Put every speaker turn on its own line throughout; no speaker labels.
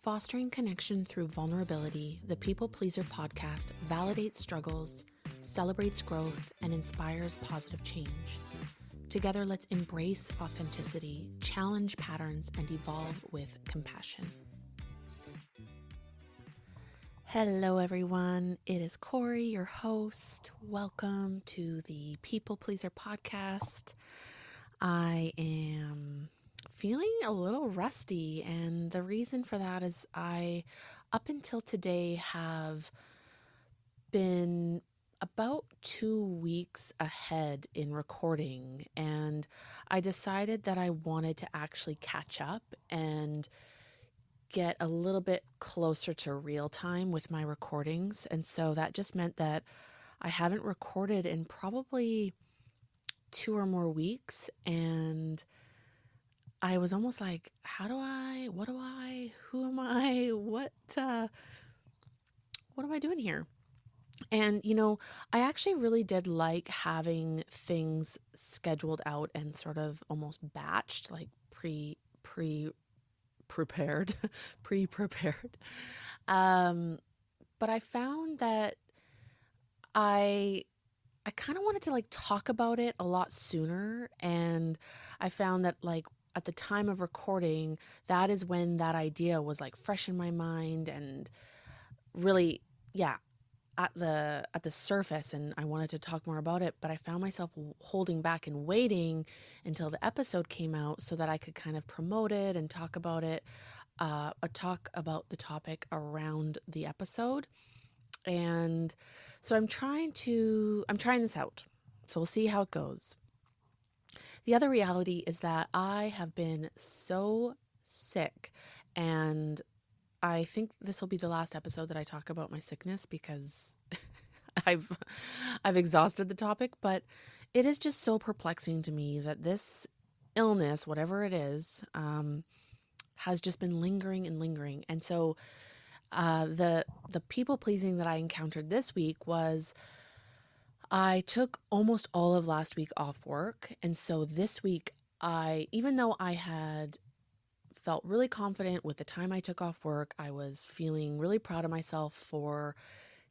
Fostering connection through vulnerability, the People Pleaser podcast validates struggles, celebrates growth, and inspires positive change. Together, let's embrace authenticity, challenge patterns, and evolve with compassion. Hello, everyone. It is Corie, your host. Welcome to the People Pleaser podcast. I am feeling a little rusty, and the reason for that is I, up until today, have been about 2 weeks ahead in recording, and I decided that I wanted to actually catch up and get a little bit closer to real time with my recordings. And so that just meant that I haven't recorded in probably 2 or more weeks, and I was almost like, what do I, who am I, what am I doing here? And, I actually really did like having things scheduled out and sort of almost batched, like prepared, pre-prepared. But I found that I kind of wanted to talk about it a lot sooner. And I found that at the time of recording, that is when that idea was fresh in my mind and really, at the surface, and I wanted to talk more about it, but I found myself holding back and waiting until the episode came out so that I could kind of promote it and talk about it, talk about the topic around the episode. And so I'm trying this out. So we'll see how it goes. The other reality is that I have been so sick, and I think this will be the last episode that I talk about my sickness because I've exhausted the topic, but it is just so perplexing to me that this illness, whatever it is, has just been lingering and lingering. And so the people pleasing that I encountered this week was I took almost all of last week off work. And so this week, even though I had felt really confident with the time I took off work, I was feeling really proud of myself for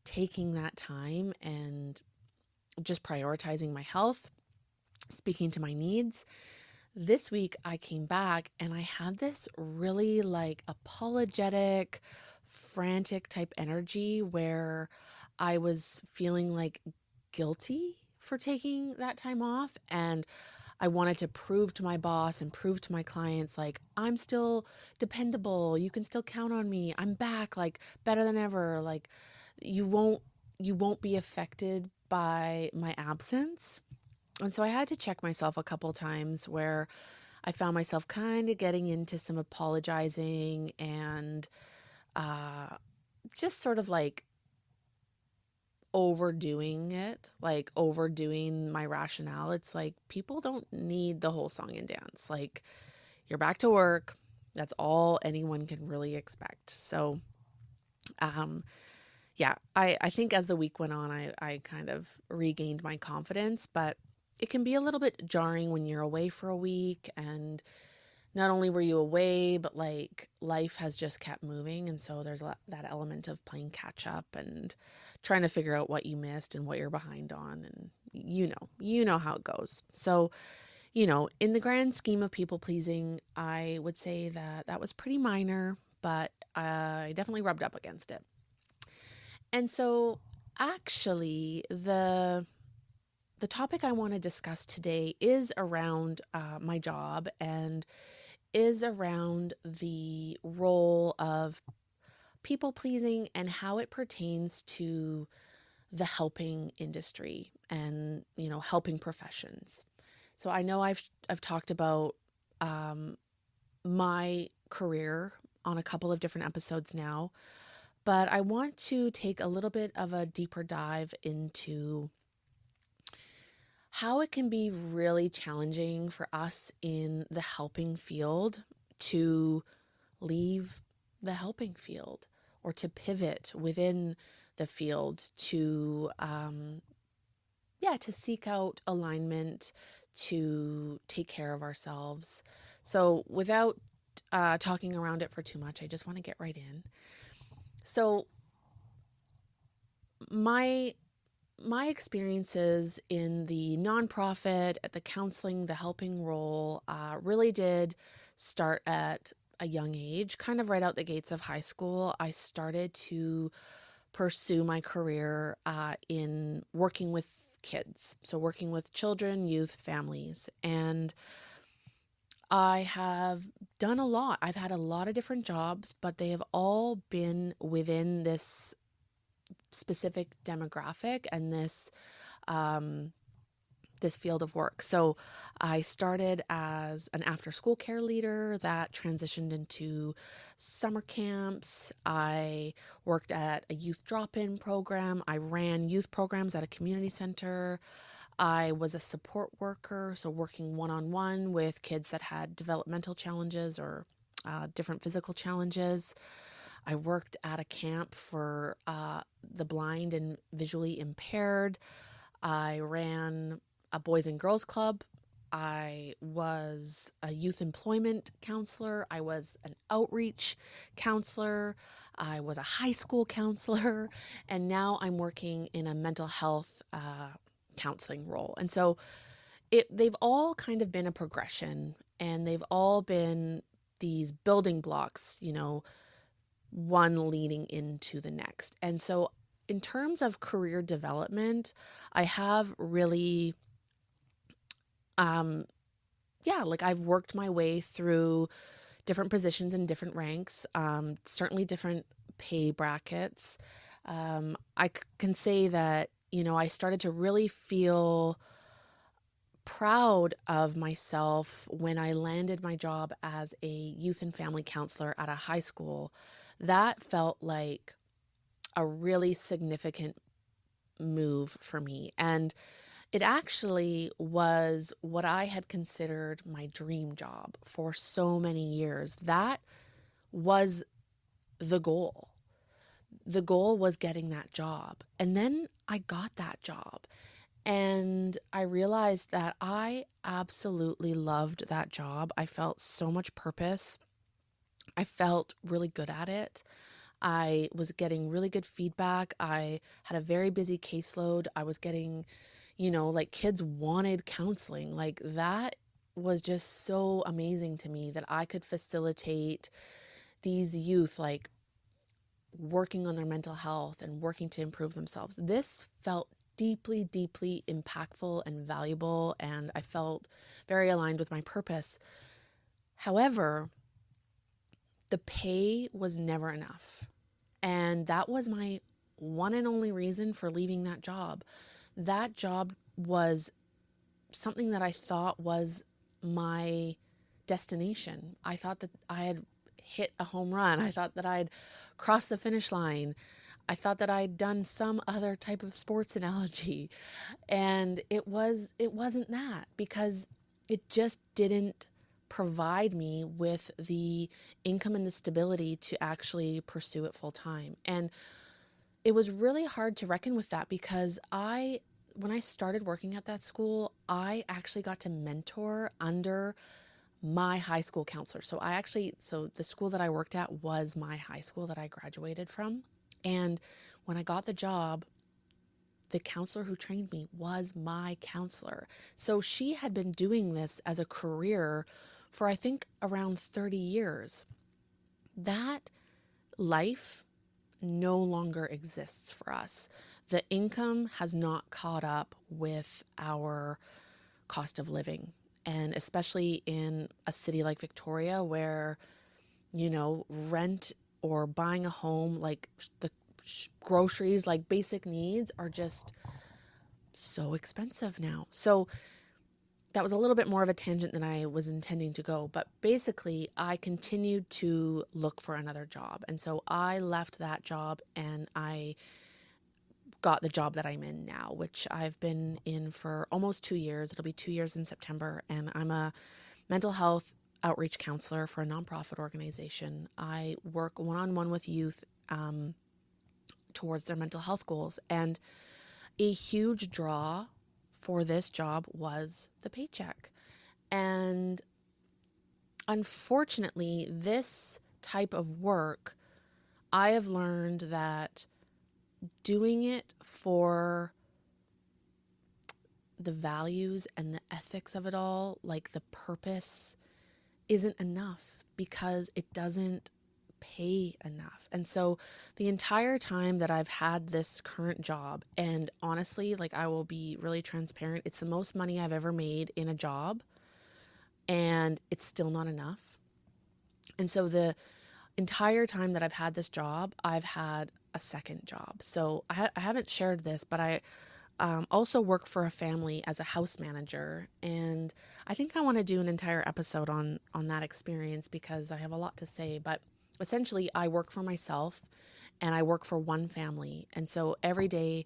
taking that time and just prioritizing my health, speaking to my needs. This week I came back and I had this really apologetic, frantic type energy where I was feeling guilty for taking that time off, and I wanted to prove to my boss and prove to my clients, I'm still dependable. You can still count on me. I'm back, better than ever. You won't be affected by my absence. And so I had to check myself a couple times where I found myself kind of getting into some apologizing and just sort of overdoing it, overdoing my rationale. It's people don't need the whole song and dance. You're back to work. That's all anyone can really expect. So, I think as the week went on, I kind of regained my confidence, but it can be a little bit jarring when you're away for a week, and not only were you away, but life has just kept moving. And so there's that element of playing catch up and trying to figure out what you missed and what you're behind on. And you know how it goes. So, in the grand scheme of people pleasing, I would say that was pretty minor, but I definitely rubbed up against it. And so actually the topic I want to discuss today is around my job and is around the role of people pleasing and how it pertains to the helping industry and, helping professions. So I know I've talked about my career on a couple of different episodes now, but I want to take a little bit of a deeper dive into how it can be really challenging for us in the helping field to leave the helping field or to pivot within the field to seek out alignment, to take care of ourselves. So without talking around it for too much. I just want to get right in. So my my experiences in the nonprofit, at the counseling, the helping role, really did start at a young age, kind of right out the gates of high school. I started to pursue my career in working with kids, so working with children, youth, families. And I have done a lot. I've had a lot of different jobs, but they have all been within this specific demographic and um, this field of work. So I started as an after school care leader that transitioned into summer camps. I worked at a youth drop in program. I ran youth programs at a community center. I was a support worker, so working one on one with kids that had developmental challenges or different physical challenges. I worked at a camp for the blind and visually impaired. I ran a boys and girls club. I was a youth employment counselor. I was an outreach counselor. I was a high school counselor. And now I'm working in a mental health counseling role. And so they've all kind of been a progression, and they've all been these building blocks, one leading into the next. And so in terms of career development, I have really like I've worked my way through different positions and different ranks, certainly different pay brackets. I can say that, I started to really feel proud of myself when I landed my job as a youth and family counselor at a high school. That felt like a really significant move for me. And it actually was what I had considered my dream job for so many years. That was the goal. The goal was getting that job. And then I got that job. And I realized that I absolutely loved that job. I felt so much purpose. I felt really good at it. I was getting really good feedback. I had a very busy caseload. I was getting, like kids wanted counseling. Like that was just so amazing to me that I could facilitate these youth, like working on their mental health and working to improve themselves. This felt deeply, deeply impactful and valuable, and I felt very aligned with my purpose. However, the pay was never enough. And that was my one and only reason for leaving that job. That job was something that I thought was my destination. I thought that I had hit a home run. I thought that I'd crossed the finish line. I thought that I'd done some other type of sports analogy. And it wasn't that, because it just didn't provide me with the income and the stability to actually pursue it full time. And it was really hard to reckon with that, because when I started working at that school, I actually got to mentor under my high school counselor. So the school that I worked at was my high school that I graduated from. And when I got the job, the counselor who trained me was my counselor. So she had been doing this as a career for, I think, around 30 years. That life no longer exists for us. The income has not caught up with our cost of living. And especially in a city like Victoria, where, rent or buying a home, like the groceries, like basic needs, are just so expensive now. So that was a little bit more of a tangent than I was intending to go. But basically, I continued to look for another job. And so I left that job and I got the job that I'm in now, which I've been in for almost 2 years. It'll be 2 years in September. And I'm a mental health outreach counselor for a nonprofit organization. I work one-on-one with youth towards their mental health goals. And a huge draw for this job was the paycheck. And unfortunately, this type of work, I have learned that doing it for the values and the ethics of it all, like the purpose, isn't enough because it doesn't pay enough. And so the entire time that I've had this current job, and honestly, like I will be really transparent, it's the most money I've ever made in a job, and it's still not enough. And so the entire time that I've had this job, I've had a second job. So I haven't shared this, but I also work for a family as a house manager, and I think I want to do an entire episode on that experience because I have a lot to say. But essentially, I work for myself, and I work for one family, and so every day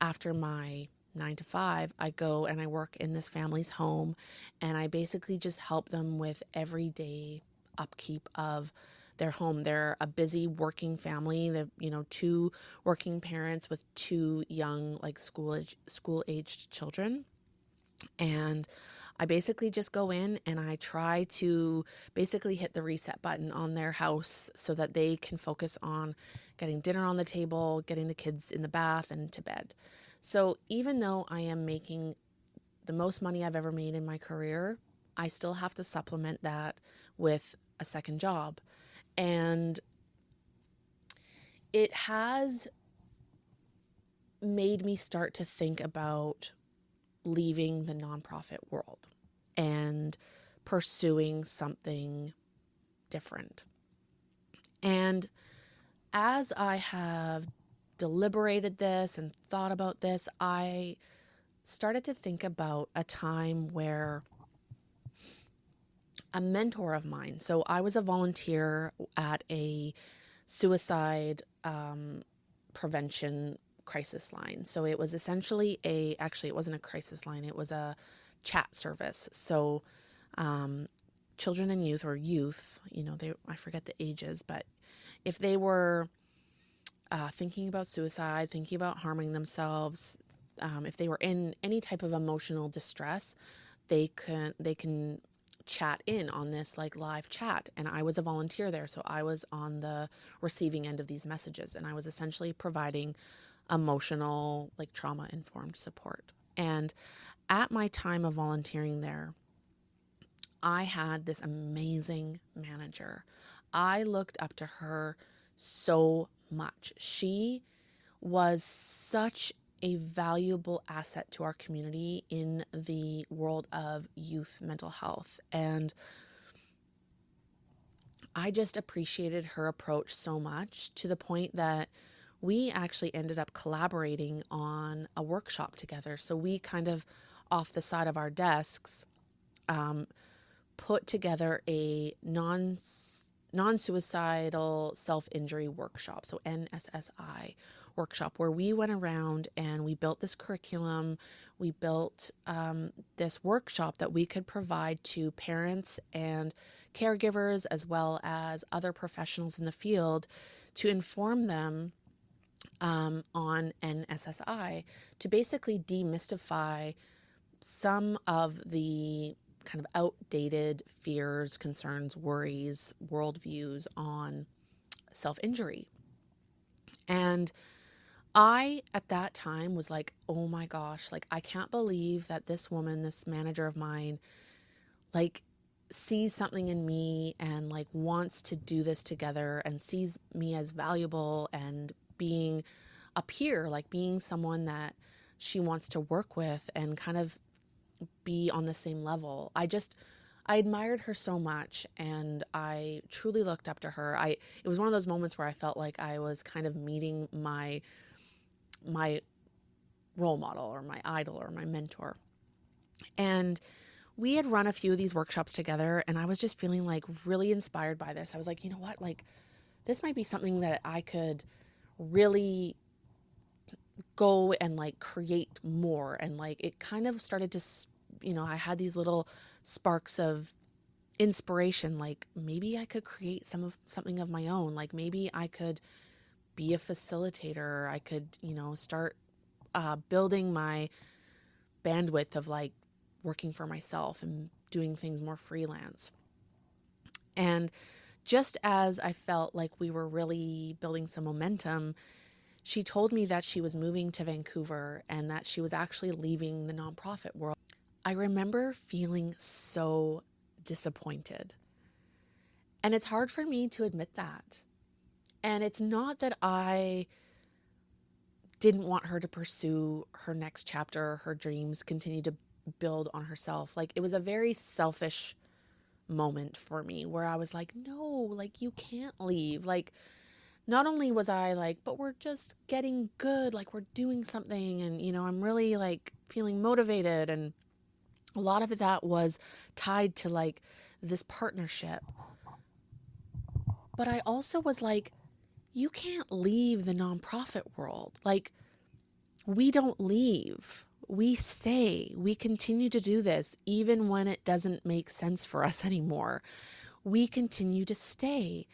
after my 9 to 5, I go and I work in this family's home, and I basically just help them with everyday upkeep of their home. They're a busy working family. They're, two working parents with two young, like school aged children. And I basically just go in and I try to basically hit the reset button on their house so that they can focus on getting dinner on the table, getting the kids in the bath and to bed. So even though I am making the most money I've ever made in my career, I still have to supplement that with a second job. And it has made me start to think about leaving the nonprofit world and pursuing something different. And as I have deliberated this and thought about this, I started to think about a time where a mentor of mine, so I was a volunteer at a suicide prevention crisis line. So it was essentially actually, it wasn't a crisis line, it was a chat service. So children and youth, or youth, I forget the ages, but if they were thinking about suicide, thinking about harming themselves, if they were in any type of emotional distress, they can chat in on this like live chat. And I was a volunteer there, so I was on the receiving end of these messages, and I was essentially providing emotional, like trauma informed support. And at my time of volunteering there, I had this amazing manager. I looked up to her so much. She was such a valuable asset to our community in the world of youth mental health. And I just appreciated her approach so much, to the point that we actually ended up collaborating on a workshop together. So we kind of, off the side of our desks, put together a non-suicidal self-injury workshop, so NSSI workshop, where we went around and we built this curriculum. We built this workshop that we could provide to parents and caregivers, as well as other professionals in the field, to inform them on NSSI, to basically demystify some of the kind of outdated fears, concerns, worries, worldviews on self-injury. And I, at that time, was like, oh my gosh, like, I can't believe that this woman, this manager of mine, like, sees something in me and like wants to do this together, and sees me as valuable and being a peer, like being someone that she wants to work with and kind of be on the same level. I admired her so much, and I truly looked up to her. It was one of those moments where I felt like I was kind of meeting my role model, or my idol, or my mentor. And we had run a few of these workshops together, and I was just feeling like really inspired by this. I was like, you know what? Like, this might be something that I could really go and like create more. And like, it kind of started to, I had these little sparks of inspiration. Like, maybe I could create something of my own. Like, maybe I could be a facilitator. I could, start building my bandwidth of like working for myself and doing things more freelance. And just as I felt like we were really building some momentum, she told me that she was moving to Vancouver and that she was actually leaving the nonprofit world. I remember feeling so disappointed. And it's hard for me to admit that. And it's not that I didn't want her to pursue her next chapter, her dreams, continue to build on herself. Like, it was a very selfish moment for me where I was like, no, like, you can't leave. Like, not only was I like, but we're just getting good, like, we're doing something, and, I'm really like feeling motivated. And a lot of that was tied to like this partnership. But I also was like, you can't leave the nonprofit world. Like, we don't leave. We stay. We continue to do this even when it doesn't make sense for us anymore. We continue to stay.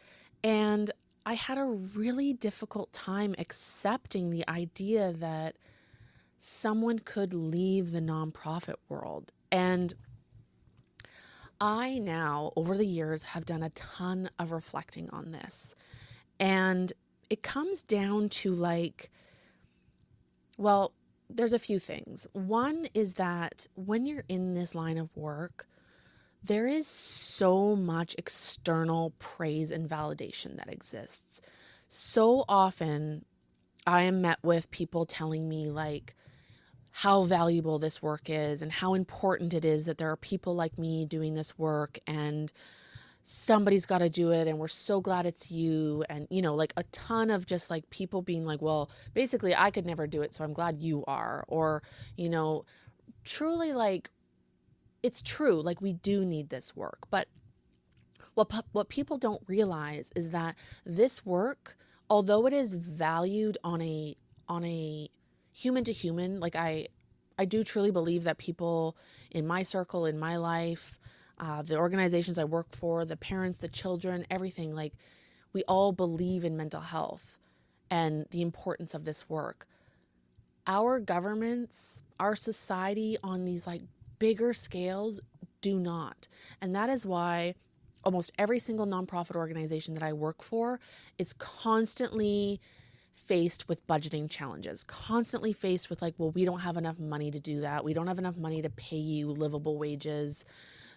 And I had a really difficult time accepting the idea that someone could leave the nonprofit world. And I now, over the years, have done a ton of reflecting on this. And it comes down to like, well, there's a few things. One is that when you're in this line of work, there is so much external praise and validation that exists. So often, I am met with people telling me, like, how valuable this work is and how important it is that there are people like me doing this work, and somebody's got to do it, and we're so glad it's you. And, like a ton of just like people being like, well, basically, I could never do it, so I'm glad you are. Or, truly, like, it's true, like, we do need this work. But what people don't realize is that this work, although it is valued on a human to human, like, I do truly believe that people in my circle, in my life, the organizations I work for, the parents, the children, everything, like, we all believe in mental health and the importance of this work. Our governments, our society on these like bigger scales do not. And that is why almost every single nonprofit organization that I work for is constantly faced with budgeting challenges, constantly faced with like, well, we don't have enough money to do that. We don't have enough money to pay you livable wages.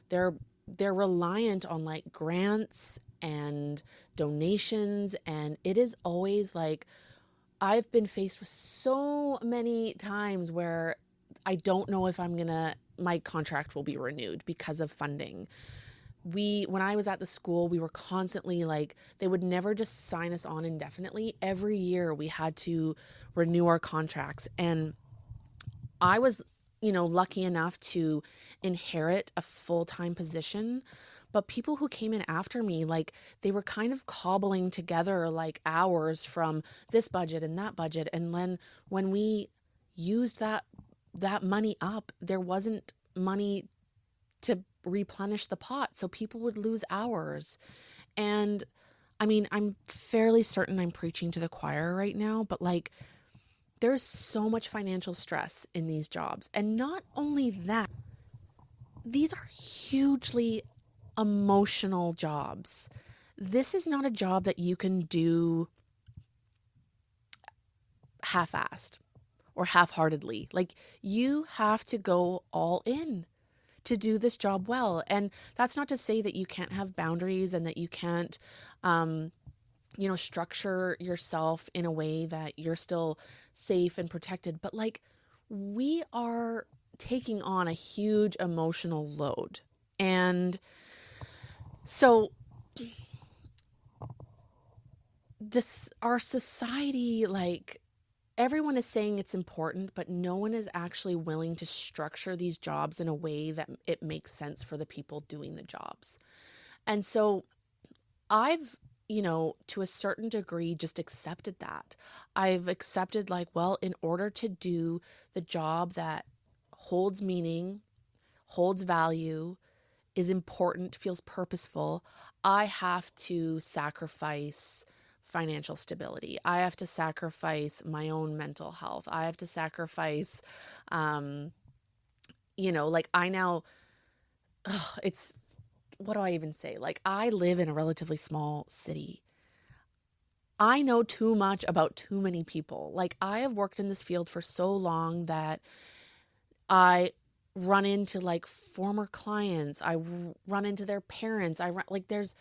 They're they're reliant on like grants and donations, and it is always like I've been faced with so many times where I don't know if my contract will be renewed because of funding. When I was at the school, we were constantly like, they would never just sign us on indefinitely. Every year we had to renew our contracts. And I was, lucky enough to inherit a full-time position. But people who came in after me, like, they were kind of cobbling together like hours from this budget and that budget. And then when we used that money up, there wasn't money to replenish the pot. So people would lose hours. And I mean, I'm fairly certain I'm preaching to the choir right now, but like, there's so much financial stress in these jobs. And not only that, these are hugely emotional jobs. This is not a job that you can do half-assed or half-heartedly. Like, you have to go all in to do this job well. And that's not to say that you can't have boundaries and that you can't, structure yourself in a way that you're still safe and protected. But like, we are taking on a huge emotional load. And so our society, like, everyone is saying it's important, but no one is actually willing to structure these jobs in a way that it makes sense for the people doing the jobs. And so I've, to a certain degree, just accepted that. I've accepted, like, well, in order to do the job that holds meaning, holds value, is important, feels purposeful, I have to sacrifice financial stability. I have to sacrifice my own mental health. I have to sacrifice, like, I now, it's what do I even say? Like, I live in a relatively small city. I know too much about too many people. Like, I have worked in this field for so long that I run into like former clients. Run into their parents. Like, there's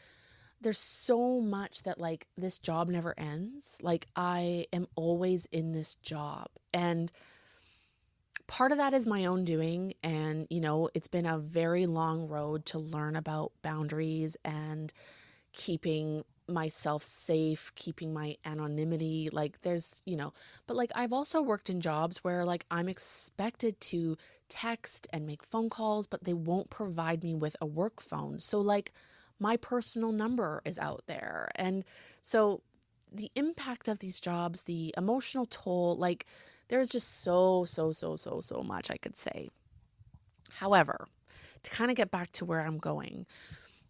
so much that like this job never ends. Like, I am always in this job. And part of that is my own doing. And, it's been a very long road to learn about boundaries and keeping myself safe, keeping my anonymity. Like, but like I've also worked in jobs where like I'm expected to text and make phone calls, but they won't provide me with a work phone. So like my personal number is out there. And so the impact of these jobs, the emotional toll, like there's just so much I could say. However, to kind of get back to where I'm going,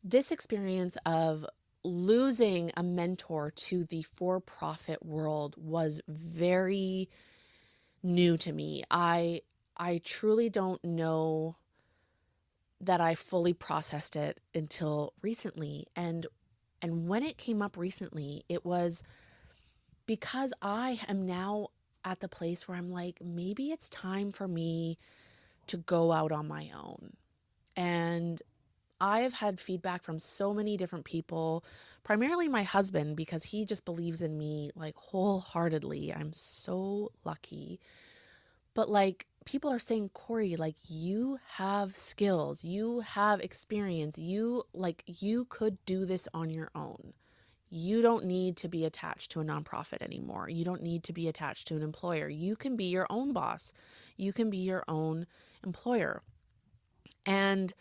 this experience of losing a mentor to the for-profit world was very new to me. I truly don't know that I fully processed it until recently. And when it came up recently, it was because I am now at the place where I'm like, maybe it's time for me to go out on my own. And I have had feedback from so many different people, primarily my husband, because he just believes in me like wholeheartedly. I'm so lucky. But like people are saying, Corie, like you have skills, you have experience, you could do this on your own. You don't need to be attached to a nonprofit anymore. You don't need to be attached to an employer. You can be your own boss. You can be your own employer. And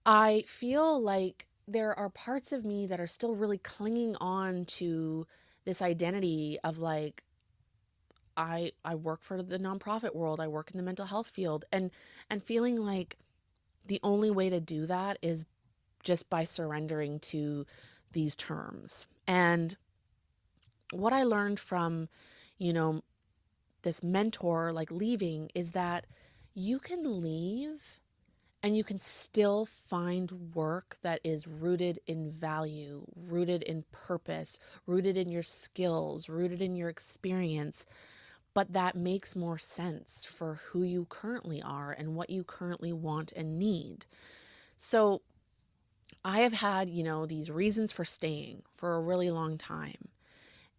I feel like there are parts of me that are still really clinging on to this identity of like I work for the nonprofit world, I work in the mental health field, and feeling like the only way to do that is just by surrendering to these terms. And what I learned from, you know, this mentor like leaving is that you can leave and you can still find work that is rooted in value, rooted in purpose, rooted in your skills, rooted in your experience, but that makes more sense for who you currently are and what you currently want and need. So I have had, these reasons for staying for a really long time.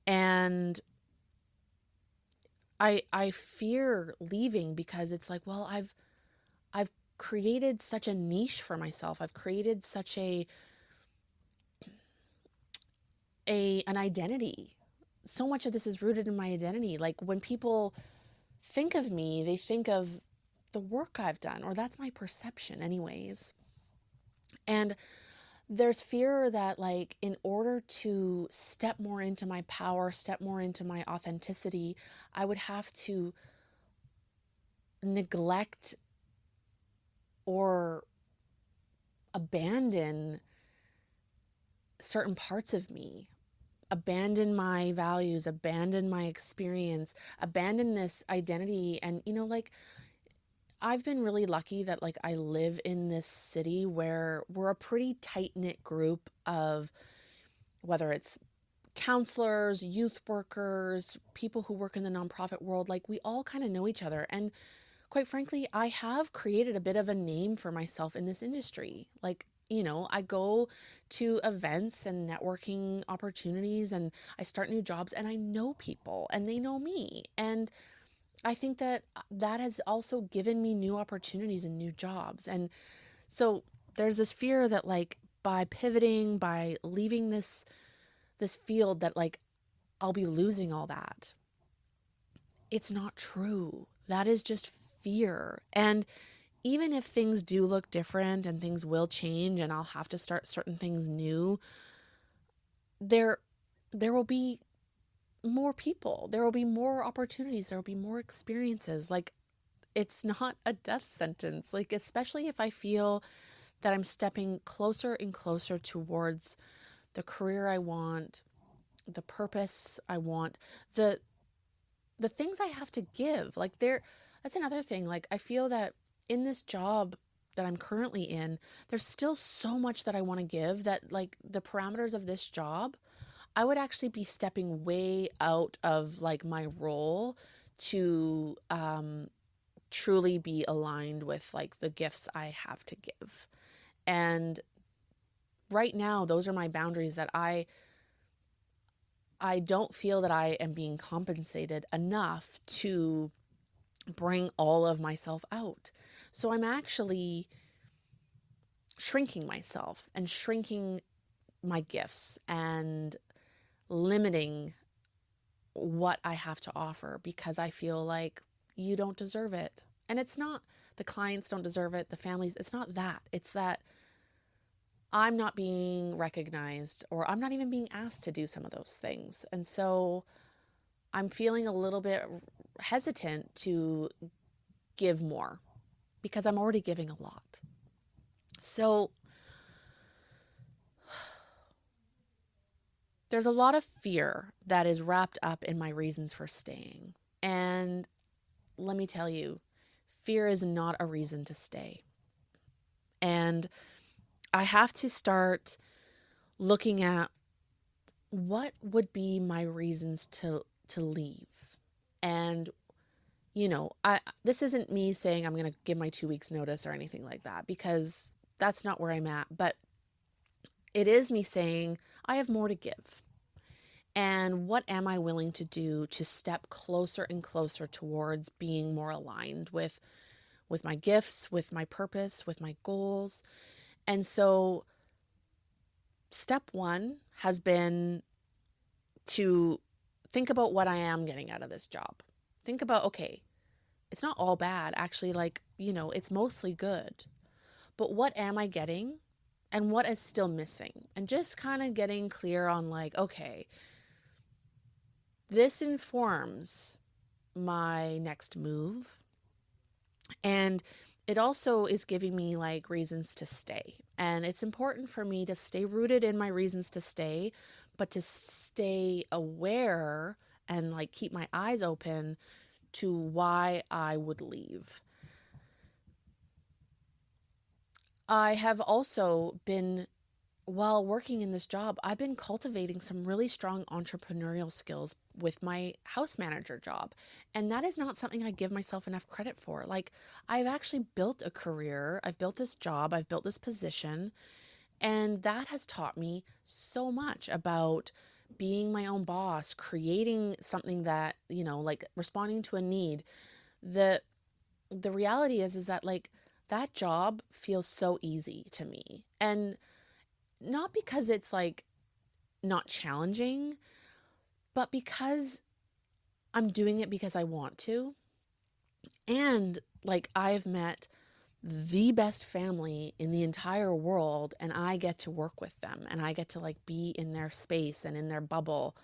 And I fear leaving because it's like, well, I've created such a niche for myself. I've created such an identity. So much of this is rooted in my identity. Like when people think of me, they think of the work I've done, or that's my perception anyways. And there's fear that like in order to step more into my power, step more into my authenticity, I would have to neglect or abandon certain parts of me, abandon my values, abandon my experience, abandon this identity. And, like, I've been really lucky that, like, I live in this city where we're a pretty tight-knit group of whether it's counselors, youth workers, people who work in the nonprofit world, like, we all kind of know each other. And quite frankly, I have created a bit of a name for myself in this industry. Like, I go to events and networking opportunities and I start new jobs and I know people and they know me. And I think that that has also given me new opportunities and new jobs. And so there's this fear that like by pivoting, by leaving this field that like I'll be losing all that. It's not true. That is just fear. And even if things do look different and things will change and I'll have to start certain things new, there will be more people. There will be more opportunities. There will be more experiences. Like it's not a death sentence. Like especially if I feel that I'm stepping closer and closer towards the career I want, the purpose I want, the things I have to give. Like that's another thing. Like I feel that in this job that I'm currently in, there's still so much that I want to give that like the parameters of this job, I would actually be stepping way out of like my role to truly be aligned with like the gifts I have to give. And right now, those are my boundaries that I don't feel that I am being compensated enough to bring all of myself out. So I'm actually shrinking myself and shrinking my gifts and limiting what I have to offer because I feel like you don't deserve it. And it's not the clients don't deserve it, the families, it's not that. It's that I'm not being recognized or I'm not even being asked to do some of those things. And so I'm feeling a little bit hesitant to give more because I'm already giving a lot. So there's a lot of fear that is wrapped up in my reasons for staying. And let me tell you, fear is not a reason to stay. And I have to start looking at what would be my reasons to leave. And I this isn't me saying I'm going to give my 2 weeks notice or anything like that because that's not where I'm at, but it is me saying I have more to give. And what am I willing to do to step closer and closer towards being more aligned with my gifts, with my purpose, with my goals? And so step 1 has been to think about what I am getting out of this job. Think about, okay, it's not all bad. Actually, it's mostly good. But what am I getting and what is still missing? And just kind of getting clear on like, okay, this informs my next move. And it also is giving me like reasons to stay. And it's important for me to stay rooted in my reasons to stay, but to stay aware and like keep my eyes open to why I would leave. I have also been, while working in this job, I've been cultivating some really strong entrepreneurial skills with my house manager job. And that is not something I give myself enough credit for. Like, I've actually built a career, I've built this job, I've built this position, and that has taught me so much about being my own boss, creating something that, like responding to a need. The the reality is that like that job feels so easy to me. And not because it's like not challenging, but because I'm doing it because I want to. And like I've met the best family in the entire world and I get to work with them and I get to like be in their space and in their bubble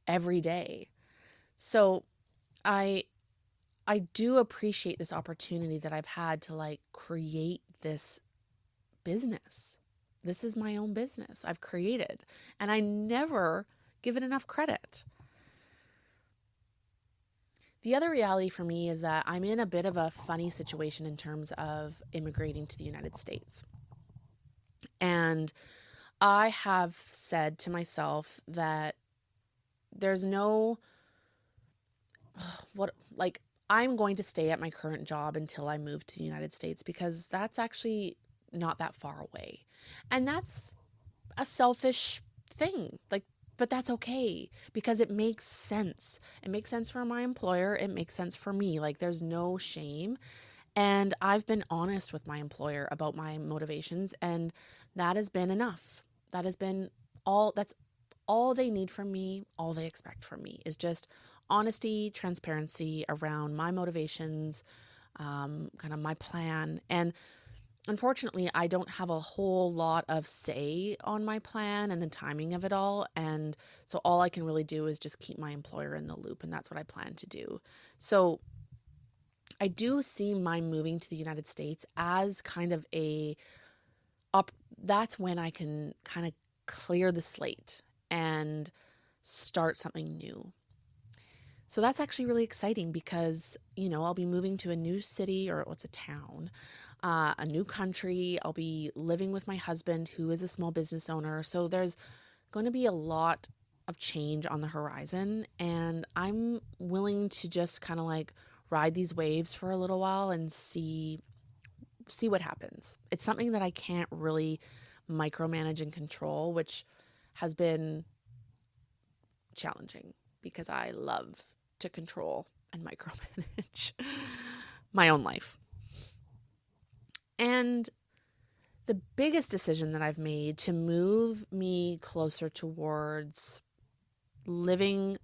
every day. So I I do appreciate this opportunity that I've had to like create this business. This is my own business I've created, and I never give it enough credit. The other reality for me is that I'm in a bit of a funny situation in terms of immigrating to the United States. And I have said to myself that there's no, what, like, I'm going to stay at my current job until I move to the United States because that's actually not that far away. And that's a selfish thing. Like, but that's okay because it makes sense. It makes sense for my employer. It makes sense for me. Like, there's no shame. And I've been honest with my employer about my motivations, and that has been enough. That has been that's all they need from me, all they expect from me is just honesty, transparency around my motivations, kind of my plan. And unfortunately, I don't have a whole lot of say on my plan and the timing of it all. And so all I can really do is just keep my employer in the loop. And that's what I plan to do. So I do see my moving to the United States as kind of that's when I can kind of clear the slate and start something new. So that's actually really exciting because, I'll be moving to a new city, or what's a town. a new country. I'll be living with my husband, who is a small business owner. So there's going to be a lot of change on the horizon. And I'm willing to just kind of like ride these waves for a little while and see what happens. It's something that I can't really micromanage and control, which has been challenging because I love to control and micromanage my own life. And the biggest decision that I've made to move me closer towards living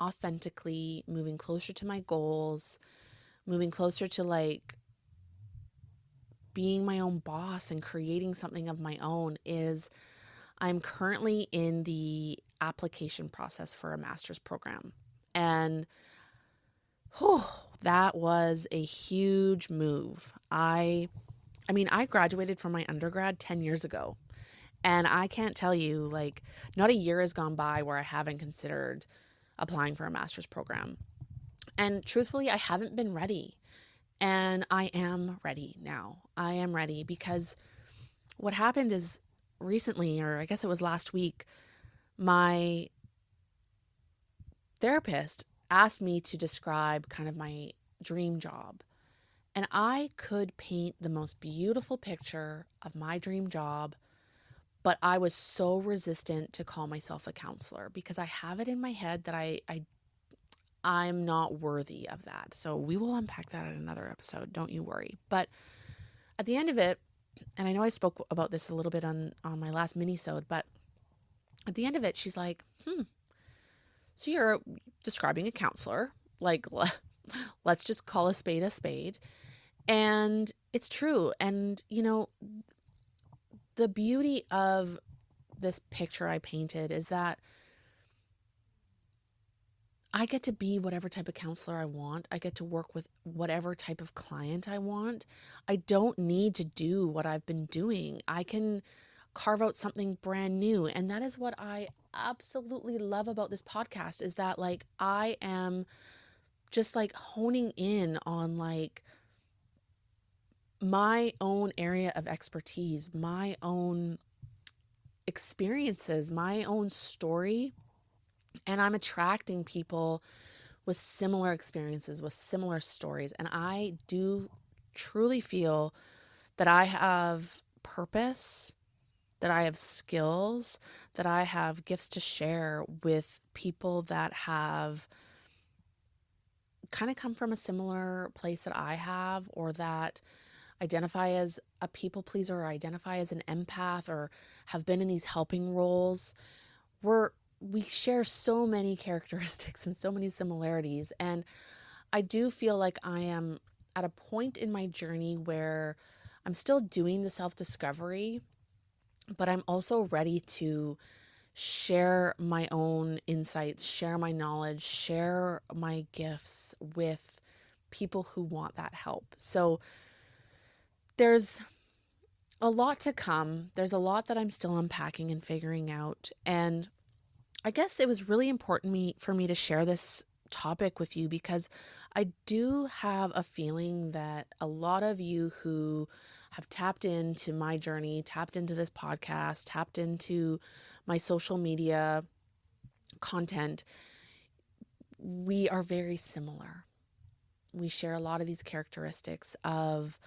authentically, moving closer to my goals, moving closer to like being my own boss and creating something of my own is I'm currently in the application process for a master's program. And that was a huge move. I mean, I graduated from my undergrad 10 years ago. And I can't tell you, like, not a year has gone by where I haven't considered applying for a master's program. And truthfully, I haven't been ready. And I am ready now. I am ready because what happened is recently, or I guess it was last week, my therapist asked me to describe kind of my dream job. And I could paint the most beautiful picture of my dream job, but I was so resistant to call myself a counselor because I have it in my head that I'm not worthy of that. So we will unpack that in another episode. Don't you worry. But at the end of it, and I know I spoke about this a little bit on my last mini-sode, but at the end of it, she's like, so you're describing a counselor. Like, let's just call a spade a spade. And it's true. And, you know, the beauty of this picture I painted is that I get to be whatever type of counselor I want. I get to work with whatever type of client I want. I don't need to do what I've been doing. I can carve out something brand new. And that is what I absolutely love about this podcast is that like I am just like honing in on like my own area of expertise, my own experiences, my own story. And I'm attracting people with similar experiences, with similar stories. And I do truly feel that I have purpose, that I have skills, that I have gifts to share with people that have kind of come from a similar place that I have, or that identify as a people pleaser, or identify as an empath, or have been in these helping roles. We share so many characteristics and so many similarities. And I do feel like I am at a point in my journey where I'm still doing the self-discovery, but I'm also ready to share my own insights, share my knowledge, share my gifts with people who want that help. So there's a lot to come. There's a lot that I'm still unpacking and figuring out. And I guess it was really important for me to share this topic with you because I do have a feeling that a lot of you who have tapped into my journey, tapped into this podcast, tapped into my social media content, we are very similar. We share a lot of these characteristics of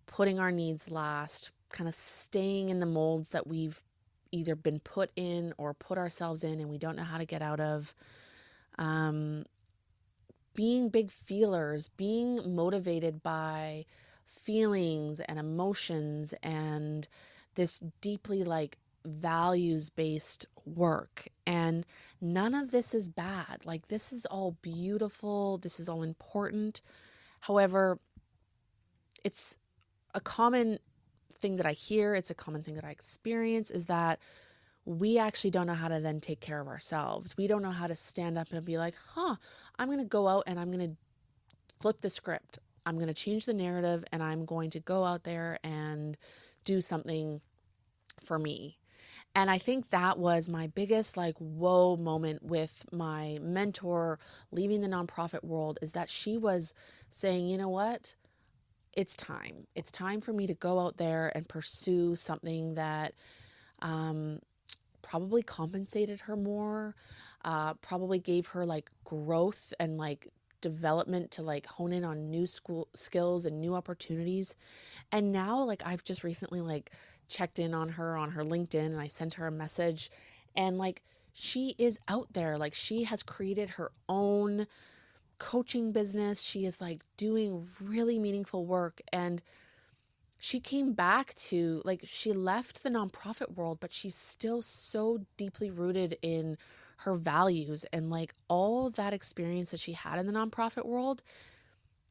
putting our needs last, kind of staying in the molds that we've either been put in or put ourselves in and we don't know how to get out of. Being big feelers, being motivated by feelings and emotions and this deeply like values-based work. And none of this is bad. Like this is all beautiful. This is all important. However, it's a common thing that I hear, it's a common thing that I experience is that we actually don't know how to then take care of ourselves. We don't know how to stand up and be like, I'm going to go out and I'm going to flip the script. I'm going to change the narrative and I'm going to go out there and do something for me. And I think that was my biggest like whoa moment with my mentor leaving the nonprofit world is that she was saying, you know what? it's time. It's time for me to go out there and pursue something that um, probably compensated her more, probably gave her like growth and like development to like hone in on new school skills and new opportunities. And now like I've just recently like checked in on her LinkedIn, and I sent her a message, and like she is out there. Like she has created her own coaching business. She is like doing really meaningful work, and she came back to like she left the nonprofit world, but she's still so deeply rooted in her values, and like all that experience that she had in the nonprofit world,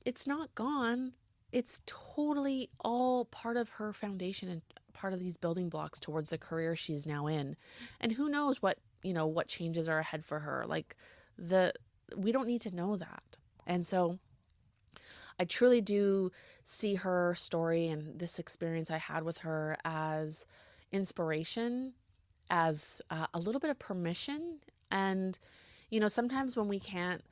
it's not gone. It's totally all part of her foundation and part of these building blocks towards the career she's now in. And who knows what, what changes are ahead for her. Like the we don't need to know that. And so I truly do see her story and this experience I had with her as inspiration, as a little bit of permission. And, sometimes when we can't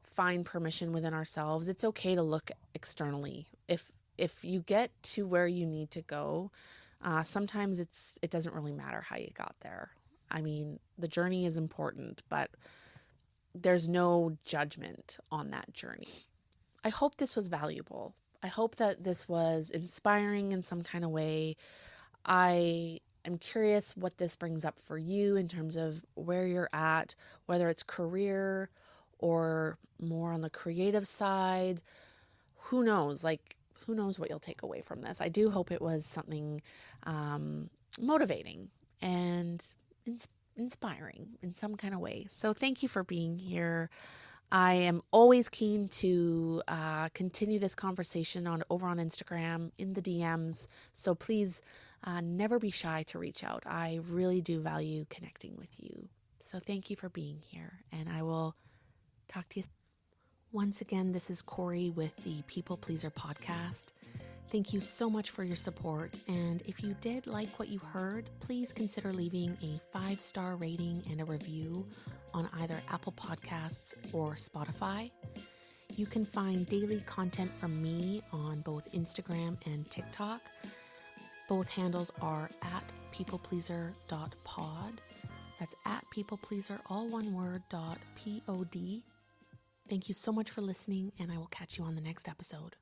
find permission within ourselves, it's okay to look externally. If you get to where you need to go, sometimes it doesn't really matter how you got there. I mean, the journey is important, but there's no judgment on that journey. I hope this was valuable. I hope that this was inspiring in some kind of way. I am curious what this brings up for you in terms of where you're at, whether it's career or more on the creative side. Who knows? Like, who knows what you'll take away from this? I do hope it was something motivating and inspiring in some kind of way. So thank you for being here. I am always keen to continue this conversation over on Instagram in the DMs. So please never be shy to reach out. I really do value connecting with you. So thank you for being here, and I will talk to you. Once again, this is Corie with the People Pleaser Podcast. Thank you so much for your support. And if you did like what you heard, please consider leaving a 5-star rating and a review on either Apple Podcasts or Spotify. You can find daily content from me on both Instagram and TikTok. Both handles are at peoplepleaser.pod. That's at peoplepleaser, all one word, .pod. Thank you so much for listening, and I will catch you on the next episode.